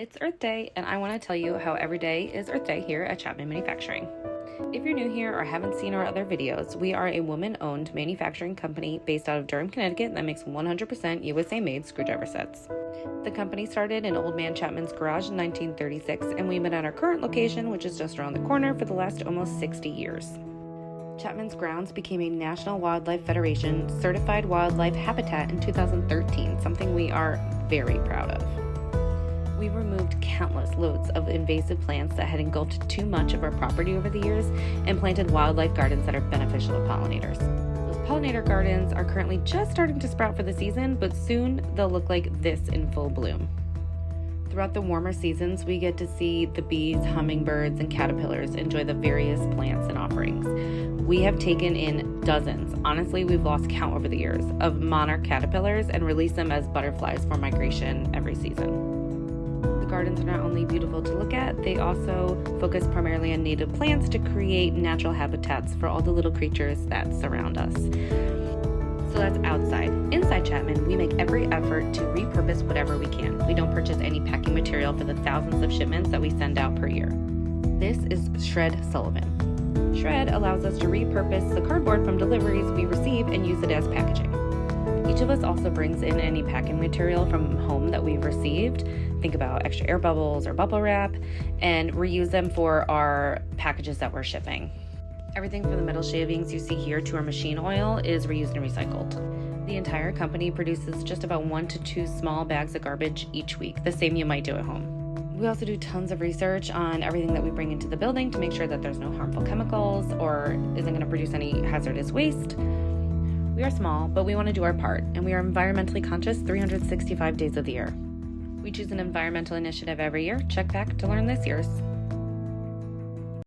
It's Earth Day, and I want to tell you how every day is Earth Day here at Chapman Manufacturing. If you're new here or haven't seen our other videos, we are a woman-owned manufacturing company based out of Durham, Connecticut that makes 100% USA-made screwdriver sets. The company started in Old Man Chapman's garage in 1936, and we've been at our current location, which is just around the corner, for the last almost 60 years. Chapman's grounds became a National Wildlife Federation certified wildlife habitat in 2013, something we are very proud of. We removed countless loads of invasive plants that had engulfed too much of our property over the years and planted wildlife gardens that are beneficial to pollinators. Those pollinator gardens are currently just starting to sprout for the season, but soon they'll look like this in full bloom. Throughout the warmer seasons, we get to see the bees, hummingbirds, and caterpillars enjoy the various plants and offerings. We have taken in dozens, honestly we've lost count over the years, of monarch caterpillars and release them as butterflies for migration every season. Gardens are not only beautiful to look at, they also focus primarily on native plants to create natural habitats for all the little creatures that surround us. So that's outside. Inside Chapman, we make every effort to repurpose whatever we can. We don't purchase any packing material for the thousands of shipments that we send out per year. This is Shred Sullivan. Shred allows us to repurpose the cardboard from deliveries we receive and use it as packaging. Each of us also brings in any packing material from home that we've received. Think about extra air bubbles or bubble wrap, and reuse them for our packages that we're shipping. Everything from the metal shavings you see here to our machine oil is reused and recycled. The entire company produces just about 1 to 2 small bags of garbage each week, the same you might do at home. We also do tons of research on everything that we bring into the building to make sure that there's no harmful chemicals or isn't going to produce any hazardous waste. We are small, but we want to do our part, and we are environmentally conscious 365 days of the year. We choose an environmental initiative every year. Check back to learn this year's.